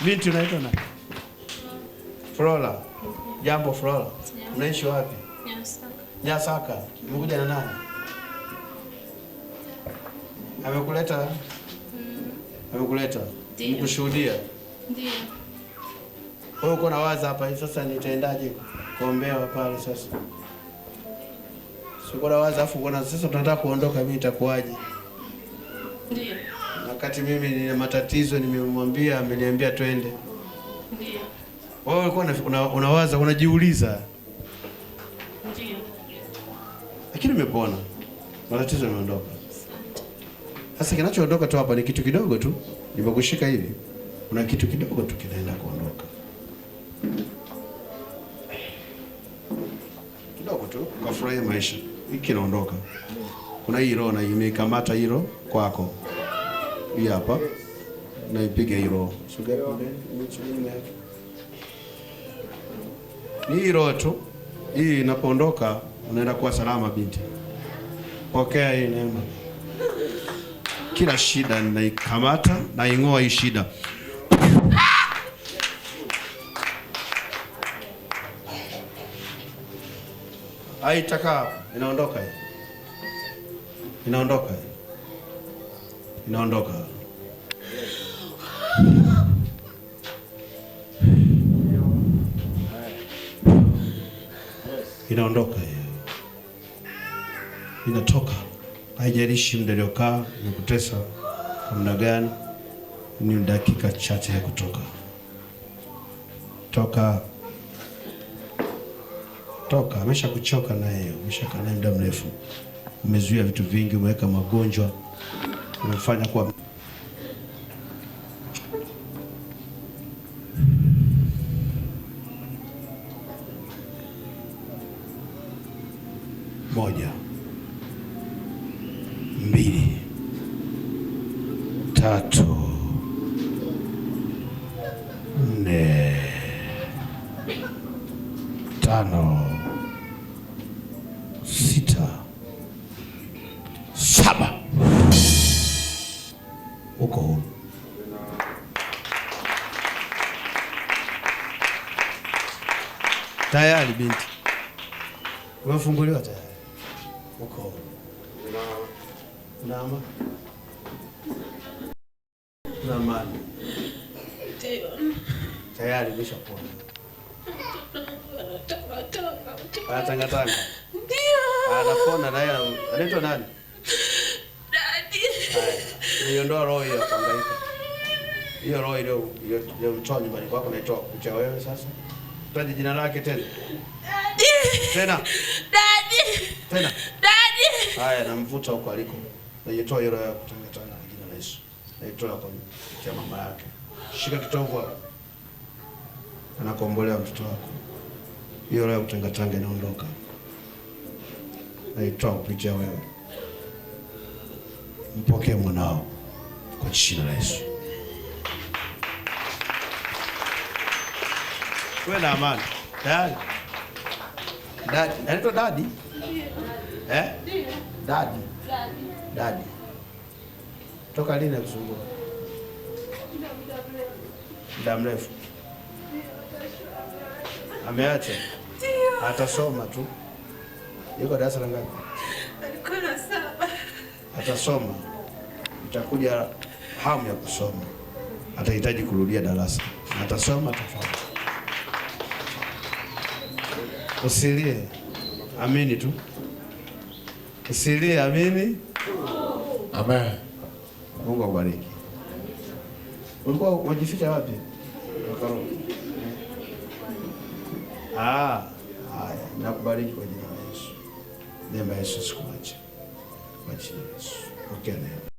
Binti unaitwa nani? Flora. Jambo Flora. Unaishi wapi? Nyasaka. Nyasaka. Umekuja na nani? Amekuleta? Amekuleta? Nikushuhudia. Ndio. Wewe uko na waza hapa sasa nitaendaje kuombewa pale sasa? Siko na waza afu uko na sasa tunataka kuondoka, mimi itakuwaje? Ndio. Wakati mimi nina matatizo nimemwambia, ameniambia twende. Ndio. Wewe ulikuwa unawaza, unajiuliza. Ndio. Lakini umepona. Matatizo yameondoka. Sasa kinachoondoka tu hapa ni kitu kidogo tu. Nimekushika hivi. Kuna kitu kidogo tu kinaenda kuondoka. Kidogo tu ukafurahia maisha. Hiki kinaondoka. Kuna hii roho na imekamata hii roho kwako. Hii hapa. Na ipige hii roho. Sogea pembeni, ni hii roho tu. Hii inapoondoka unaenda kuwa salama binti. Pokea hii neema. Kila shida ninaikamata na ing'oa hii shida. Haitaka inaondoka hii. Inaondoka hii. Inaondoka. Inaondoka hii. Inatoka. Haijalishi muda uliokaa nimekutesa kwa muda gani, ni dakika chache ya kutoka. Toka. Toka, ameshakuchoka naye, umeshakaa naye muda mrefu. Umezuia vitu vingi, umeweka magonjwa, umefanya kwa moja, mbili, tatu, nne, tano, sita, saba. Uko huru. Tayari binti. Umefunguliwa tayari. Uko huru. Naama. Naamani. Tayari umeshapona. Tanga. Ndio. Anapona na yeye. Anaitwa nani? Dadi. Niondoa roho hiyo kangaika. Hiyo roho ile mtoa nyumbani kwako naitoa kucha wewe sasa. Taje jina lake tena. Dadi. Tena. Dadi. Tena. Dadi. Haya namvuta huko aliko. Naitoa hiyo roho ya kutanga na jina la Yesu. Naitoa kwa mama yake. Shika kitovu. Anakombolea mtoto wako. Hiyo roho ya kutanga inaondoka. Naitoa kupitia wewe. Mpokee mwanao kwa jina la Yesu. Wewe na amani. Tayari. Dadi, anaitwa Dadi? Eh? Dadi. Dadi. Toka lini kusumbua? Muda mrefu. Ameacha. Atasoma tu. Yuko darasa la ngapi? Alikuwa na 7. Atasoma. Itakuja hamu ya kusoma. Atahitaji kurudia darasa. Atasoma tofauti. Usilie. Amini tu. Usilie, amini. Amen. Mungu akubariki. Ulikuwa unajificha wapi? Haya, nakubariki kwa jina la Yesu. Neema ya Yesu sikuache. Kwa jina la Yesu. Okay, neema.